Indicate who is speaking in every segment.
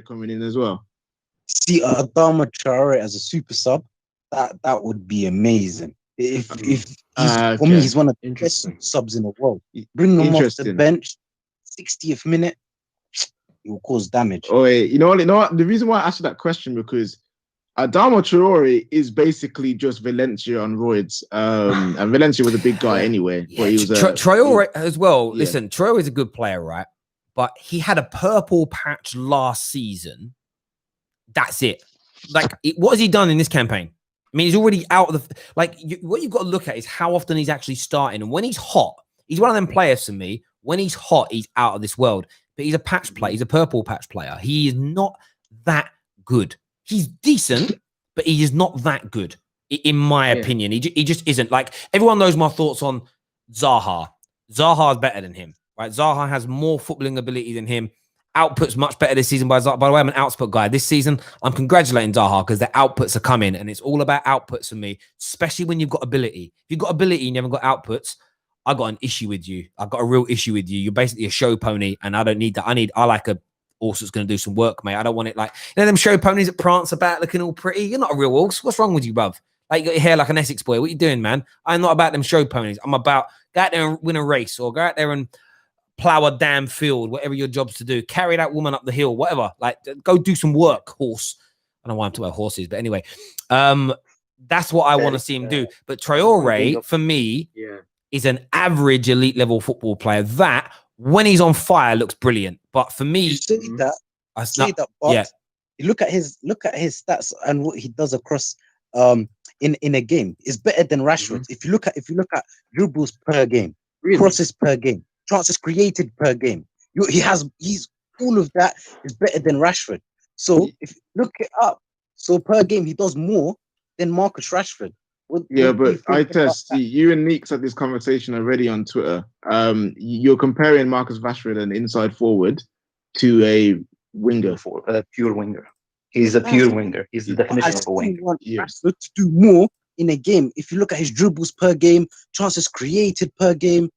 Speaker 1: Traoré coming in as well.
Speaker 2: See Adama Traoré as a super sub, that would be amazing. If for me, he's one of the best subs in the world. Bring him off the bench, 60th minute, it will cause damage.
Speaker 1: Oh, you know what? The reason why I asked that question because Adama Traoré is basically just Valencia on roids. And Valencia was a big guy anyway.
Speaker 3: Yeah,
Speaker 1: but he was
Speaker 3: Traoré as well. Yeah. Listen, Traoré is a good player, right? But he had a purple patch last season. That's it. Like, what has he done in this campaign? I mean, he's already out of the... Like, what you've got to look at is how often he's actually starting. And when he's hot, he's one of them players for me. When he's hot, he's out of this world. But he's a patch player. He's a purple patch player. He is not that good. He's decent, but he is not that good, in my opinion. He just isn't. Like, everyone knows my thoughts on Zaha. Zaha is better than him, right? Zaha has more footballing ability than him. Output's much better this season. By the way, I'm an output guy. This season, I'm congratulating Zaha because the outputs are coming, and it's all about outputs for me, especially when you've got ability. If you've got ability and you haven't got outputs, I got an issue with you. I've got a real issue with you. You're basically a show pony, and I don't need that. I like a horse that's going to do some work, mate. I don't want it like, them show ponies that prance about looking all pretty. You're not a real horse. What's wrong with you, bruv? Like, you got your hair like an Essex boy. What you doing, man? I'm not about them show ponies. I'm about go out there and win a race, or go out there and plow a damn field, whatever your job's to do. Carry that woman up the hill, whatever. Like, go do some work, horse. I don't know why I'm talking about horses, but anyway, that's what I want to see him do. But Traoré, for me, is an average elite level football player that, when he's on fire, looks brilliant. But for me,
Speaker 2: you say that, but you look at his stats and what he does across in a game is better than Rashford. If you look at dribbles per game, crosses per game, chances created per game, he's all of that is better than Rashford. So if you look it up, so per game he does more than Marcus Rashford.
Speaker 1: But Eyetest, you and Neeks had this conversation already on Twitter. You're comparing Marcus Rashford, an inside forward, to a winger,
Speaker 4: a pure winger. He's a pure winger. He's the definition of a winger.
Speaker 2: Rashford to do more in a game. If you look at his dribbles per game, chances created per game,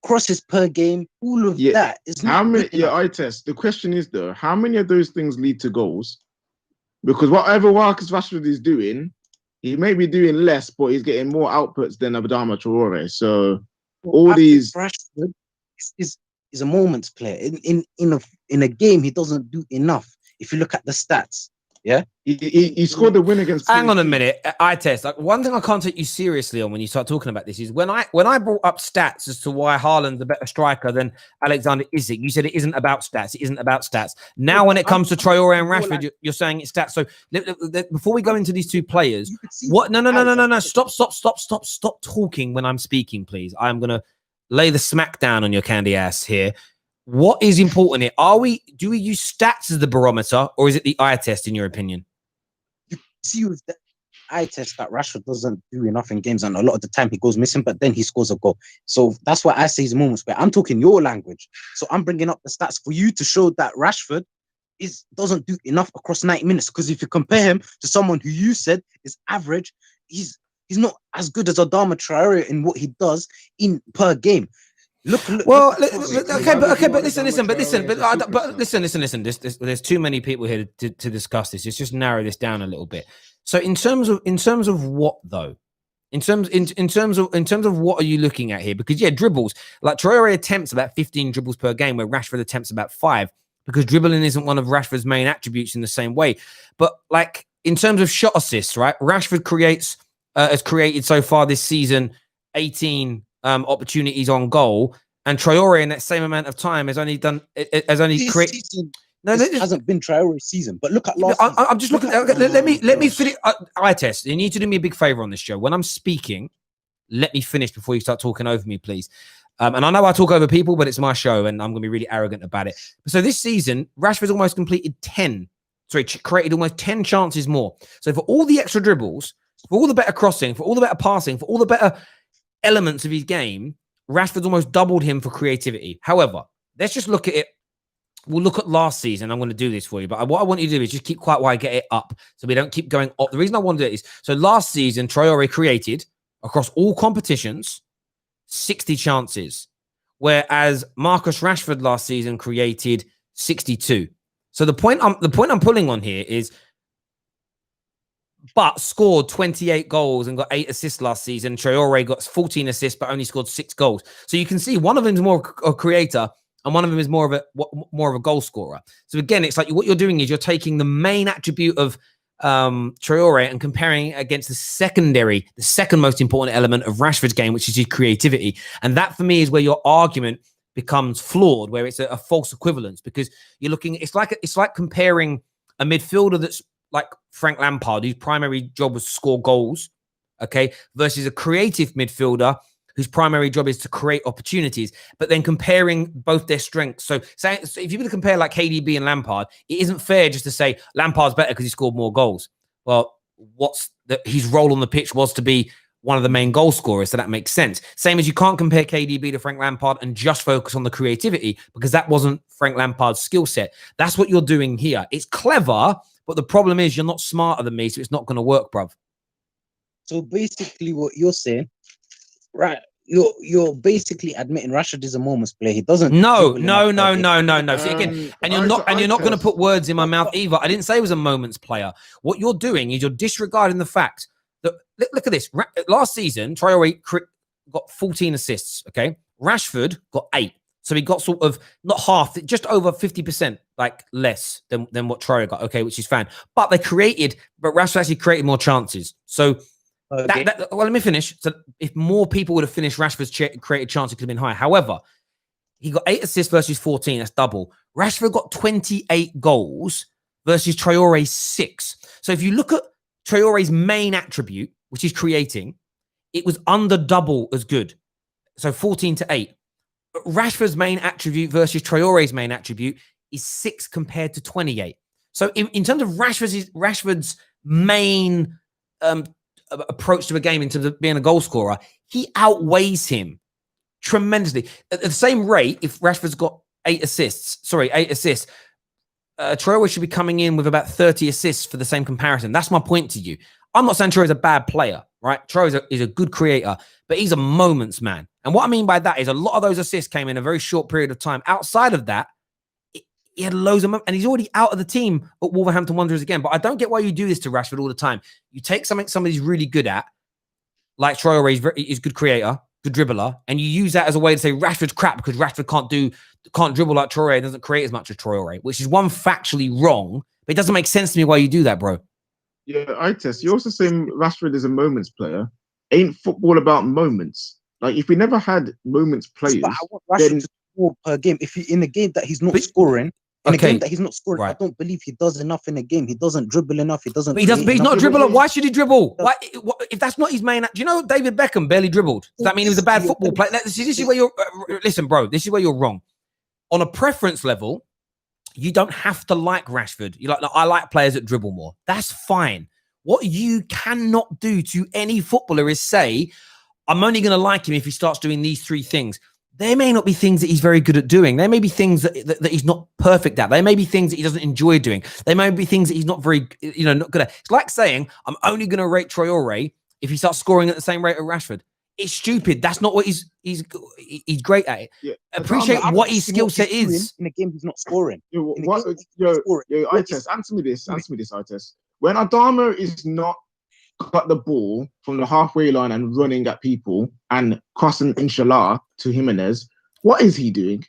Speaker 2: crosses per game, all of that is
Speaker 1: how many. Eyetest. The question is though, how many of those things lead to goals? Because whatever Marcus Rashford is doing, he may be doing less, but he's getting more outputs than Adama Traoré. So these
Speaker 2: Rashford is a moments player. In a game, he doesn't do enough. If you look at the stats,
Speaker 1: he scored the win against.
Speaker 3: Hang on a minute, Eyetest. Like, one thing I can't take you seriously on when you start talking about this is when I brought up stats as to why Haaland's a better striker than Alexander Isak. You said it isn't about stats. It isn't about stats. Now, when it comes to Traoré and Rashford, you're saying it's stats. So before we go into these two players, what? No. Stop talking when I'm speaking, please. I'm gonna lay the smack down on your candy ass here. What is important here? Do we use stats as the barometer, or is it the eye test, in your opinion?
Speaker 2: You see with the eye test that Rashford doesn't do enough in games, and a lot of the time he goes missing, but then he scores a goal. So that's why I say his moments where I'm talking your language. So I'm bringing up the stats for you to show that Rashford doesn't do enough across 90 minutes. Because if you compare him to someone who you said is average, he's not as good as Adama Traoré in what he does in per game. Listen. There's too many people here to discuss this. Let's just narrow this down a little bit. So in terms of what though? In terms of what are you looking at here? Because dribbles, like Traoré attempts about 15 dribbles per game, where Rashford attempts about 5, because dribbling isn't one of Rashford's main attributes in the same way. But like in terms of shot assists, right? Rashford has created so far this season 18 opportunities on goal, and Traoré in that same amount of time has only created. No, this hasn't been Traoré's season, but look at last.
Speaker 3: I'm just looking. Let me finish. Eyetest. You need to do me a big favor on this show. When I'm speaking, let me finish before you start talking over me, please. And I know I talk over people, but it's my show, and I'm going to be really arrogant about it. So this season, Rashford's almost created almost 10 chances more. So for all the extra dribbles, for all the better crossing, for all the better passing, for all the better elements of his game, Rashford's almost doubled him for creativity. However, let's just look at it. We'll look at last season. I'm going to do this for you, but what I want you to do is just keep quiet while I get it up, so we don't keep going up. The reason I want to do it is, so last season, Traoré created, across all competitions, 60 chances, whereas Marcus Rashford last season created
Speaker 2: 62. So the point I'm pulling on here is, but scored 28 goals and got 8 assists last season. Traoré got 14 assists, but only scored 6 goals. So you can see one of them is more a creator, and one of them is more of a goal scorer. So again, it's like what you're doing is you're taking the main attribute of Traoré and comparing it against the second most important element of Rashford's game, which is his creativity. And that for me is where your argument becomes flawed, where it's a false equivalence, because you're looking, it's like comparing a midfielder that's like Frank Lampard, whose primary job was to score goals, okay, versus a creative midfielder whose primary job is to create opportunities, but then comparing both their strengths. So if you're going to compare like KDB and Lampard, it isn't fair just to say Lampard's better because he scored more goals. Well, his role on the pitch was to be one of the main goal scorers, so that makes sense. Same as you can't compare KDB to Frank Lampard and just focus on the creativity, because that wasn't Frank Lampard's skill set. That's what you're doing here. It's clever, but the problem is you're not smarter than me, so it's not going to work, bruv.
Speaker 5: So basically what you're saying, right, you're basically admitting Rashford is a moments player. He doesn't.
Speaker 2: No. So again, and you're not going to put words in my mouth either. I didn't say he was a moments player. What you're doing is you're disregarding the fact that, look at this. Last season, Traoré got 14 assists, okay? Rashford got 8. So he got sort of not half, just over 50%, like less than what Traoré got, okay, which is fine. But Rashford actually created more chances. So, okay. Well, let me finish. So if more people would have finished Rashford's created chance, it could have been higher. However, he got 8 assists versus 14. That's double. Rashford got 28 goals versus Traoré's 6. So if you look at Traoré's main attribute, which is creating, it was under double as good. So 14 to 8. But Rashford's main attribute versus Traoré's main attribute is 6 compared to 28. So in terms of Rashford's main approach to a game in terms of being a goal scorer, he outweighs him tremendously. At the same rate, if Rashford's got 8 assists, Traoré should be coming in with about 30 assists for the same comparison. That's my point to you. I'm not saying Traoré's a bad player, right? Traoré is a good creator, but he's a moments man. And what I mean by that is a lot of those assists came in a very short period of time. Outside of that, he had loads of, and he's already out of the team at Wolverhampton Wanderers again. But I don't get why you do this to Rashford all the time. You take something somebody's really good at, like Traoré is good creator, good dribbler, and you use that as a way to say Rashford's crap because Rashford can't dribble like Traoré, doesn't create as much as Traoré, which is one factually wrong. But it doesn't make sense to me why you do that, bro.
Speaker 1: Yeah, Eyetest. You're also saying Rashford is a moments player. Ain't football about moments? Like, if we never had moments players,
Speaker 5: but I want Rashford to score per game. If he in a game that he's not scoring, a game that he's not scoring, right. I don't believe he does enough in a game. He doesn't dribble enough. He doesn't.
Speaker 2: But he's not dribbler. Why should he dribble? Why, if that's not his main? Do you know David Beckham barely dribbled? Does that mean he was a bad football player? This is where you're. Listen, bro. This is where you're wrong. On a preference level, you don't have to like Rashford. You I like players that dribble more. That's fine. What you cannot do to any footballer is say, I'm only going to like him if he starts doing these 3 things. There may not be things that he's very good at doing. There may be things that he's not perfect at. There may be things that he doesn't enjoy doing. There may be things that he's not very, not good at. It's like saying, I'm only going to rate Traoré if he starts scoring at the same rate as Rashford. It's stupid. That's not what he's great at. Yeah. Appreciate what his skill set is.
Speaker 5: In a game, he's not scoring.
Speaker 1: Eyetest, answer me this, Eyetest. When Adama is not got the ball from the halfway line and running at people and crossing inshallah to Jimenez, what is he doing?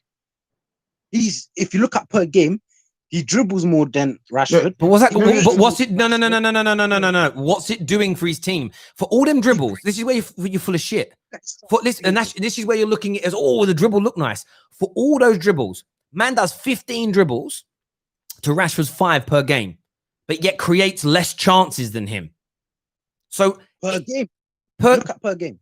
Speaker 5: If you look at per game, he dribbles more than Rashford.
Speaker 2: Yeah, but what's it? No. What's it doing for his team? For all them dribbles, this is where you're full of shit. This is where you're looking at as, the dribble look nice. For all those dribbles, man does 15 dribbles to Rashford's 5 per game, but yet creates less chances than him. So
Speaker 5: per game, look at per game.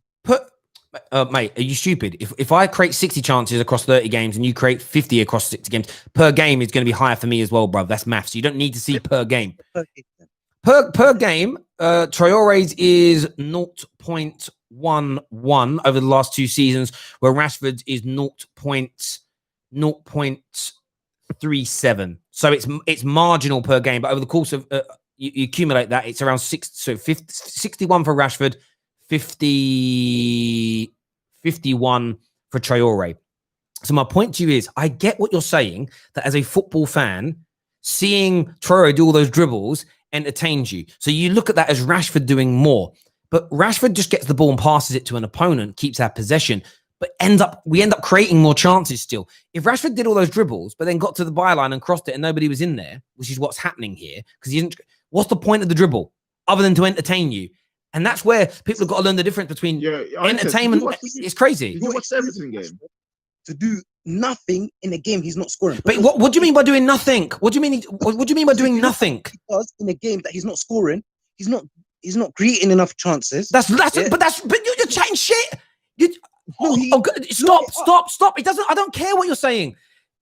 Speaker 2: Mate, are you stupid? If I create 60 chances across 30 games and you create 50 across 60 games, per game is going to be higher for me as well, bruv. That's maths. You don't need to see per game. Per game, Traoré's is 0.11 over the last 2 seasons, where Rashford's is 0.37. So it's marginal per game, but over the course of you accumulate that, it's around 61 for Rashford, 51 for Traoré. So my point to you is, I get what you're saying, that as a football fan, seeing Traoré do all those dribbles entertains you. So you look at that as Rashford doing more. But Rashford just gets the ball and passes it to an opponent, keeps our possession, but we end up creating more chances still. If Rashford did all those dribbles, but then got to the byline and crossed it and nobody was in there, which is what's happening here, because what's the point of the dribble other than to entertain you? And that's where people have got to learn the difference between entertainment. It's crazy.
Speaker 1: Did you watch the Everton game?
Speaker 5: To do nothing in a game he's not scoring.
Speaker 2: But what do you mean by doing nothing? What do you mean? What do you mean by doing nothing?
Speaker 5: He does in a game that he's not scoring. He's not creating enough chances.
Speaker 2: But you're chatting shit. Stop. It doesn't. I don't care what you're saying.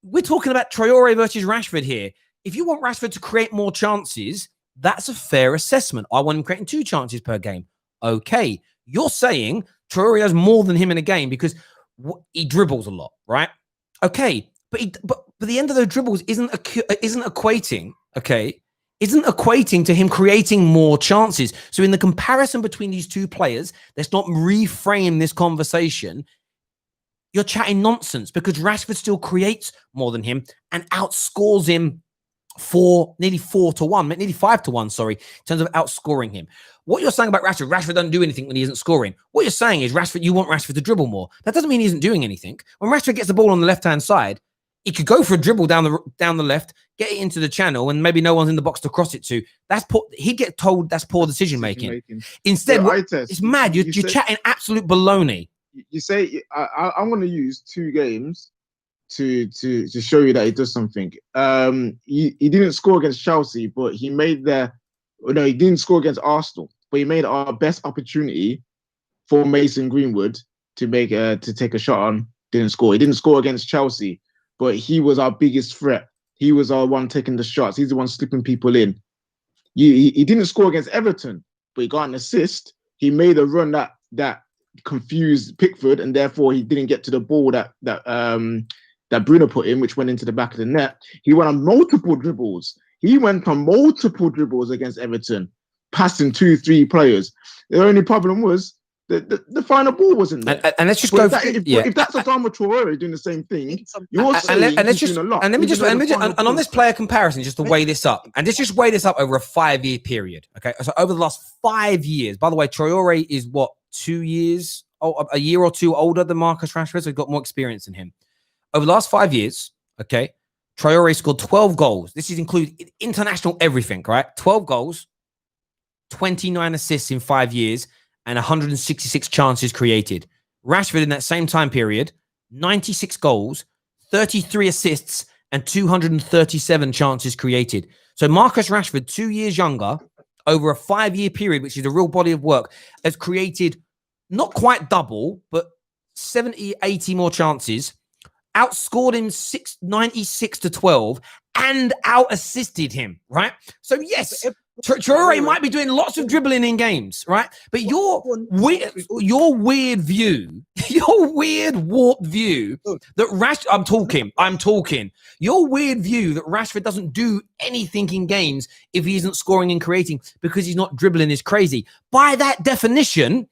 Speaker 2: We're talking about Traoré versus Rashford here. If you want Rashford to create more chances, that's a fair assessment. I want him creating 2 chances per game. Okay, you're saying Traoré has more than him in a game because he dribbles a lot, right? Okay, but the end of those dribbles isn't equating to him creating more chances. So in the comparison between these two players, let's not reframe this conversation. You're chatting nonsense because Rashford still creates more than him and outscores him nearly 5 to 1, sorry, in terms of outscoring him. What you're saying about Rashford doesn't do anything when he isn't scoring. What you're saying is you want Rashford to dribble more. That doesn't mean he isn't doing anything. When Rashford gets the ball on the left-hand side, he could go for a dribble down the left, get it into the channel, and maybe no one's in the box to cross it to. He'd get told that's poor decision making. Instead, it's mad. You're chatting absolute baloney.
Speaker 1: You say I'm going to use 2 games to show you that he does something. He didn't score against Chelsea, but he didn't score against Arsenal, but he made our best opportunity for Mason Greenwood to take a shot on. Didn't score. He didn't score against Chelsea, but he was our biggest threat. He was our one taking the shots. He's the one slipping people in. He didn't score against Everton, but he got an assist. He made a run that confused Pickford, and therefore he didn't get to the ball that Bruno put in, which went into the back of the net. He went on multiple dribbles. Against Everton, passing 2-3 players. The only problem was the final ball wasn't there.
Speaker 2: And let's just
Speaker 1: if that's Adama Traoré doing the same thing, you're saying he's doing a lot.
Speaker 2: And on this player comparison, just to weigh this up, and just weigh this up over a 5-year period. Okay, so over the last 5 years, by the way, Traoré is what, 2 years, a year or 2 older than Marcus Rashford, so he's got more experience than him. Over the last 5 years, okay, Traoré scored 12 goals. This is included international everything, right? 12 goals, 29 assists in 5 years, and 166 chances created. Rashford in that same time period, 96 goals, 33 assists, and 237 chances created. So Marcus Rashford, 2 years younger, over a 5-year period, which is a real body of work, has created not quite double, but 70, 80 more chances, outscored him 96 to 12, and out-assisted him, right? So yes, Traoré might be doing lots of dribbling in games, right? But your weird view, your weird warped view that I'm talking. Your weird view that Rashford doesn't do anything in games if he isn't scoring and creating because he's not dribbling is crazy. By that definition,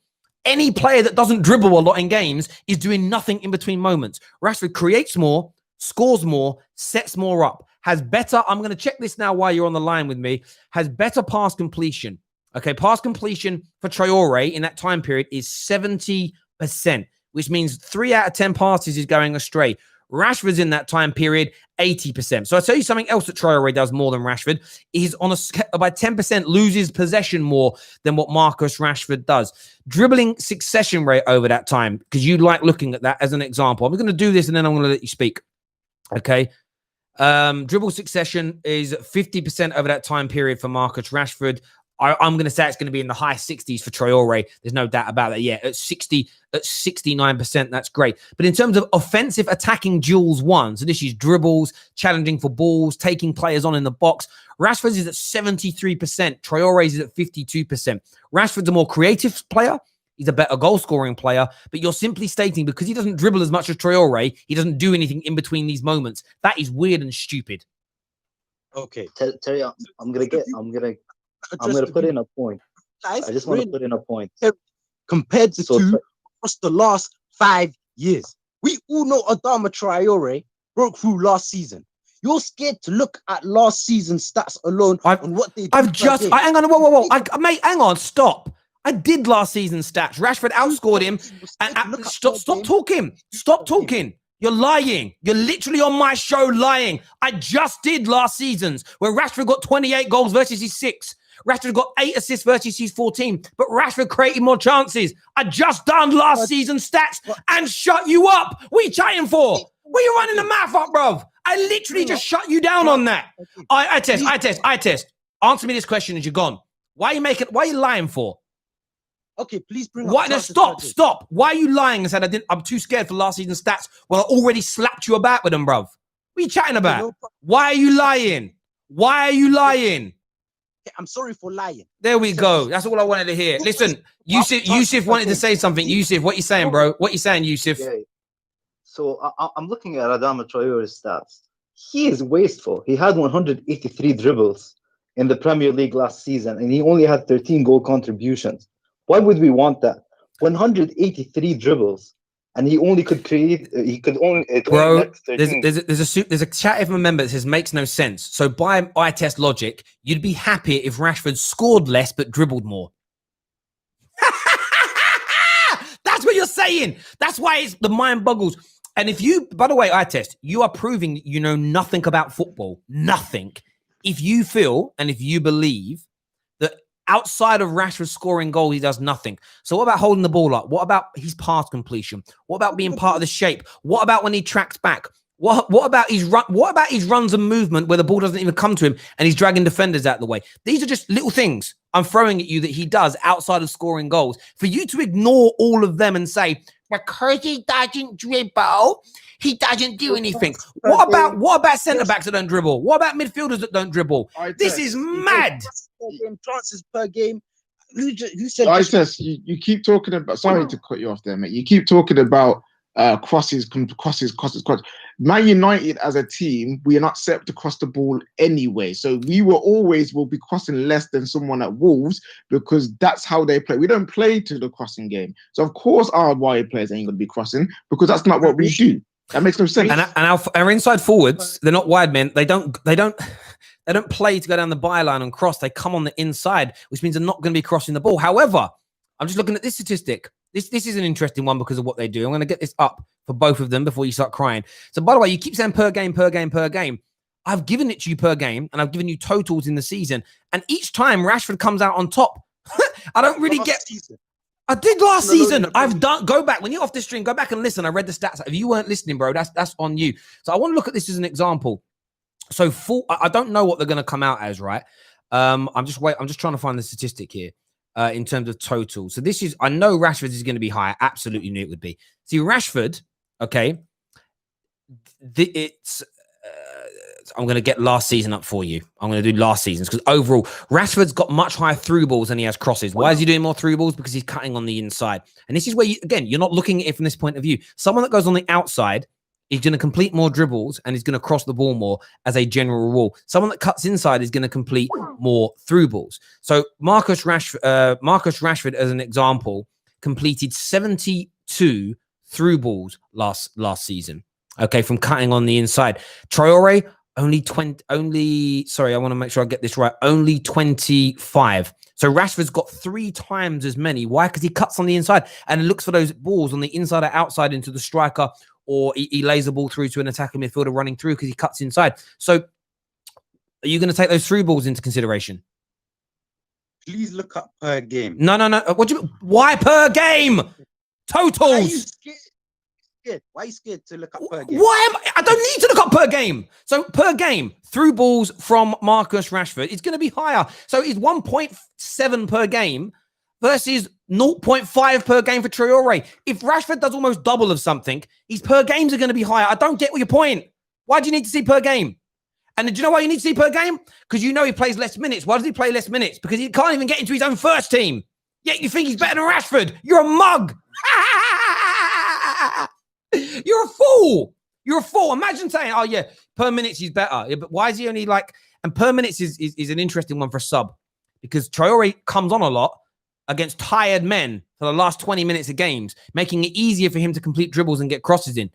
Speaker 2: any player that doesn't dribble a lot in games is doing nothing in between moments. Rashford creates more, scores more, sets more up, has better, I'm going to check this now while you're on the line with me, has better pass completion. Okay, pass completion for Traoré in that time period is 70%, which means 3 out of 10 passes is going astray. Rashford's in that time period, 80%. So I'll tell you something else that Traoré does more than Rashford. He's on by 10% loses possession more than what Marcus Rashford does. Dribbling succession rate over that time, because you like looking at that as an example. I'm going to do this and then I'm going to let you speak. Okay. Dribble succession is 50% over that time period for Marcus Rashford. I'm going to say it's going to be in the high 60s for Traoré. There's no doubt about that. Yeah, at 69%, that's great. But in terms of offensive attacking duels won, so this is dribbles, challenging for balls, taking players on in the box, Rashford's is at 73%. Traoré's is at 52%. Rashford's a more creative player. He's a better goal-scoring player, but you're simply stating because he doesn't dribble as much as Traoré, he doesn't do anything in between these moments. That is weird and stupid.
Speaker 5: Okay,
Speaker 4: Terry, I'm gonna put in a point. I just want to put in a point.
Speaker 5: Compared to across the last 5 years, We all know Adama Traoré broke through last season. You're scared to look at last season's stats alone on what they do.
Speaker 3: Hang on, whoa. Mate, hang on, stop. I did last season's stats. Rashford outscored him. Stop talking. Stop talking. You're lying. You're literally on my show lying. I just did last season's where Rashford got 28 goals versus his 6. Rashford got 8 assists versus his 14. But Rashford created more chances. I just done last season's stats and shut you up. What are you chatting for? What are you running the math up, bro? I literally just shut you down on that. Eyetest. Answer me this question and you're gone. Why are you lying for?
Speaker 5: Okay, please bring up.
Speaker 3: Why? No, stop. Why are you lying and said I'm too scared for last season's stats? Well, I already slapped you about with them, bruv. What are you chatting about? Why are you lying?
Speaker 5: I'm sorry for lying.
Speaker 3: There we go. That's all I wanted to hear. Listen, Yusuf wanted to say something. Yusuf, what you saying, bro? What you saying, Yusuf?
Speaker 4: Okay. So I'm looking at Adama Traoré's stats. He is wasteful. He had 183 dribbles in the Premier League last season, and he only had 13 goal contributions. Why would we want that? 183 dribbles, and he only could create. He could only.
Speaker 3: Bro, there's a chat if a member that says makes no sense. So by eye test logic, you'd be happy if Rashford scored less but dribbled more. That's what you're saying. That's why the mind boggles. And if you, by the way, Eyetest, you are proving you know nothing about football. Nothing. If you feel and if you believe that outside of Rashford scoring goals, he does nothing. So what about holding the ball up? What about his pass completion? What about being part of the shape? What about when he tracks back? What about his run? What about his runs and movement where the ball doesn't even come to him and he's dragging defenders out of the way? These are just little things I'm throwing at you that he does outside of scoring goals. For you to ignore all of them and say, because he doesn't dribble, he doesn't do anything. What about centre backs that don't dribble? What about midfielders that don't dribble? This is mad.
Speaker 5: Chances per game. Who said?
Speaker 1: Eyetest, you keep talking about. Sorry to cut you off there, mate. You keep talking about crosses. Man United as a team, we are not set to cross the ball anyway. So we will be crossing less than someone at Wolves because that's how they play. We don't play to the crossing game. So of course our wide players ain't going to be crossing because that's not what we do. That makes no sense.
Speaker 3: And our inside forwards, they're not wide men. They don't play to go down the byline and cross. They come on the inside, which means they're not going to be crossing the ball. However, I'm just looking at this statistic. This is an interesting one because of what they do. I'm going to get this up for both of them before you start crying. So, by the way, you keep saying per game. I've given it to you per game, and I've given you totals in the season. And each time Rashford comes out on top, I don't really get. I did last season. I've done. Go back when you're off the stream. Go back and listen. I read the stats. If you weren't listening, bro, that's on you. So I want to look at this as an example. So I don't know what they're going to come out as, right? I'm just trying to find the statistic here. In terms of total. So this is, I know Rashford is going to be higher. Absolutely knew it would be. See, Rashford, okay, I'm going to get last season up for you. I'm going to do last season's because overall, Rashford's got much higher through balls than he has crosses. Why is he doing more through balls? Because he's cutting on the inside. And this is where, you're not looking at it from this point of view. Someone that goes on the outside is going to complete more dribbles and is going to cross the ball more as a general rule. Someone that cuts inside is going to complete more through balls. So Marcus Rashford, as an example, completed 72 through balls last season. Okay, from cutting on the inside. Traoré, only 20. Sorry, I want to make sure I get this right. Only 25. So Rashford's got 3 times as many. Why? Because he cuts on the inside and looks for those balls on the inside or outside into the striker, or he lays the ball through to an attacking midfielder running through because he cuts inside. So are you going to take those through balls into consideration?
Speaker 5: Please look up per game.
Speaker 3: No. What do you mean? Why per game? Totals.
Speaker 5: Why are you scared? Why are you scared to look up per game?
Speaker 3: I don't need to look up per game. So per game, through balls from Marcus Rashford is going to be higher. So it's 1.7 per game versus 0.5 per game for Traoré. If Rashford does almost double of something, his per games are going to be higher. I don't get your point. Why do you need to see per game? And do you know why you need to see per game? Because you know he plays less minutes. Why does he play less minutes? Because he can't even get into his own first team. Yet you think he's better than Rashford. You're a mug. You're a fool. You're a fool. Imagine saying, oh yeah, per minutes he's better. Yeah, but why is he only like, and per minutes is an interesting one for sub because Traoré comes on a lot.
Speaker 2: against tired men for the last 20 minutes of games, making it easier for him to complete dribbles and get crosses in.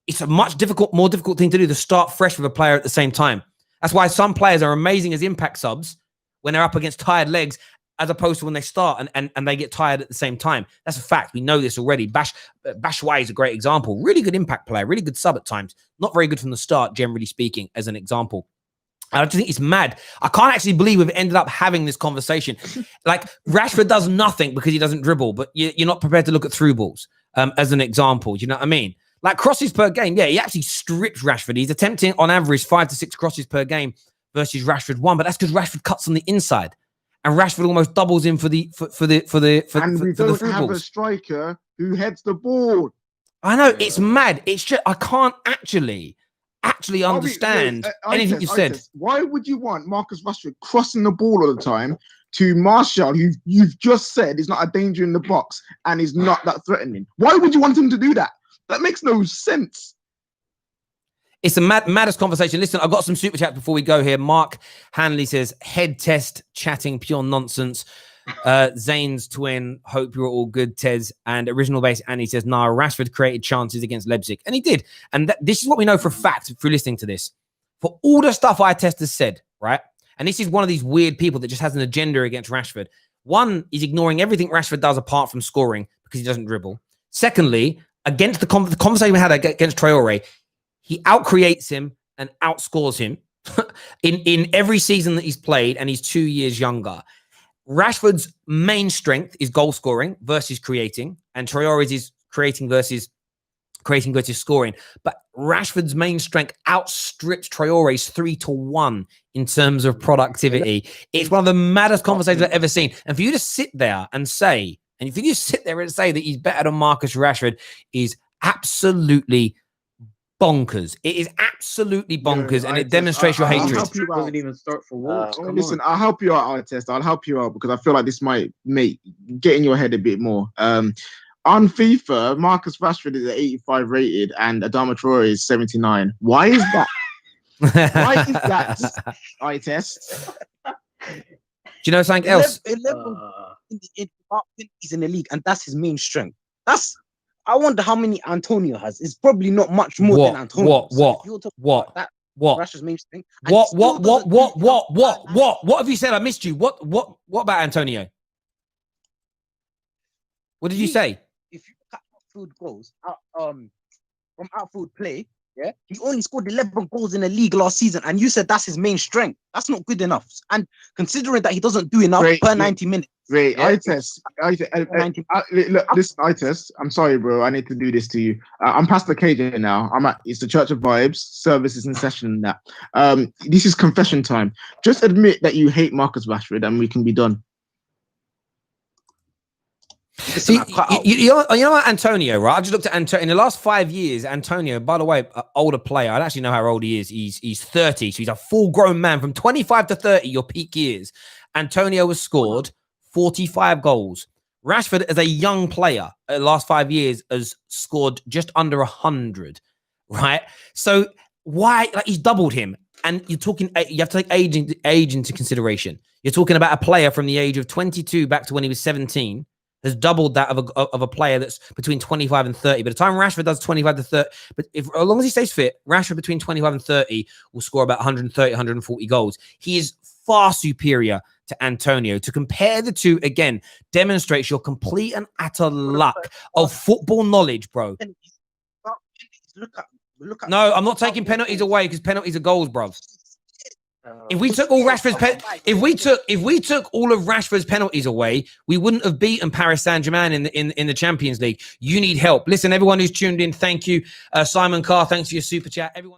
Speaker 2: It's a much more difficult thing to do to start fresh with a player at the same time. That's why some players are amazing as impact subs when they're up against tired legs, as opposed to when they start and they get tired at the same time. That's a fact. We know this already. Batshuayi is a great example. Really good impact player, really good sub at times. Not very good from the start, generally speaking, as an example. I just think it's mad. I can't actually believe we've ended up having this conversation. Like, Rashford does nothing because he doesn't dribble, but you're not prepared to look at through balls as an example. Do you know what I mean? Like, crosses per game. Yeah, he actually strips Rashford. He's attempting on average 5 to 6 crosses per game versus Rashford 1, but that's because Rashford cuts on the inside. And Rashford almost doubles in for the through balls.
Speaker 1: Have a striker who heads the ball.
Speaker 2: I know, it's mad. It's just, I can't actually understand anything you said.
Speaker 1: Why would you want Marcus Rashford crossing the ball all the time to Martial, who you've just said is not a danger in the box and is not that threatening? Why would you want him to do that? That makes no sense.
Speaker 2: It's the maddest conversation. Listen, I've got some super chats before we go here. Mark Hanley says, head test, chatting pure nonsense. Zane's twin, hope you're all good, Tez. And Original Base Annie says, nah, Rashford created chances against Leipzig. And he did. And this is what we know for a fact through listening to this. For all the stuff Eyetest has said, right? And this is one of these weird people that just has an agenda against Rashford. One, he's ignoring everything Rashford does apart from scoring because he doesn't dribble. Secondly, against the conversation we had against Traoré, he outcreates him and outscores him in every season that he's played, and he's 2 years younger. Rashford's main strength is goal scoring versus creating, and Traoré's is creating versus scoring. But Rashford's main strength outstrips Traoré's 3-1 in terms of productivity. It's one of the maddest conversations I've ever seen. And for you to sit there and say that he's better than Marcus Rashford is absolutely bonkers. It is absolutely bonkers, and it demonstrates your hatred.
Speaker 4: Doesn't even start for Wolves.
Speaker 1: Listen, I'll help you out, Eyetest. I'll help you out because I feel like this might get in your head a bit more. On FIFA, Marcus Rashford is at 85 rated and Adama Traoré is 79. Why is that? Why is that, Eyetest?
Speaker 2: Do you know something else?
Speaker 5: 11 he's in the league, and that's his main strength. I wonder how many Antonio has. It's probably not much more than Antonio.
Speaker 2: What?
Speaker 5: Rashford's main strength.
Speaker 2: What have you said? I missed you. What about Antonio? What did you say?
Speaker 5: If you look at outfield goals, from outfield play, yeah, he only scored 11 goals in the league last season, and you said that's his main strength. That's not good enough. And considering that he doesn't do enough per 90 minutes.
Speaker 1: Wait, Eyetest. Look, listen, Eyetest. I'm sorry, bro. I need to do this to you. I'm Pastor KJ now. It's the Church of Vibes. Service is in session now. This is confession time. Just admit that you hate Marcus Rashford, and we can be done.
Speaker 2: See, you know what, Antonio, right? I just looked at Antonio. In the last 5 years, Antonio, by the way, older player. I don't actually know how old he is. He's 30, so he's a full-grown man. From 25 to 30, your peak years. Antonio has scored 45 goals. Rashford, as a young player, the last 5 years, has scored just under 100, right? So why? Like, he's doubled him. And you're talking, you have to take age into consideration. You're talking about a player from the age of 22 back to when he was 17, has doubled that of a player that's between 25 and 30. By the time Rashford does 25 to 30, but as long as he stays fit, Rashford between 25 and 30 will score about 130, 140 goals. He is far superior to Antonio. To compare the two, again, demonstrates your complete and utter lack of football knowledge, bro. No, I'm not taking penalties away because penalties are goals, bro. If we took all Rashford's if we took all of Rashford's penalties away, we wouldn't have beaten Paris Saint-Germain in the Champions League. You need help. Listen, everyone who's tuned in, thank you. Simon Carr, thanks for your super chat. Everyone.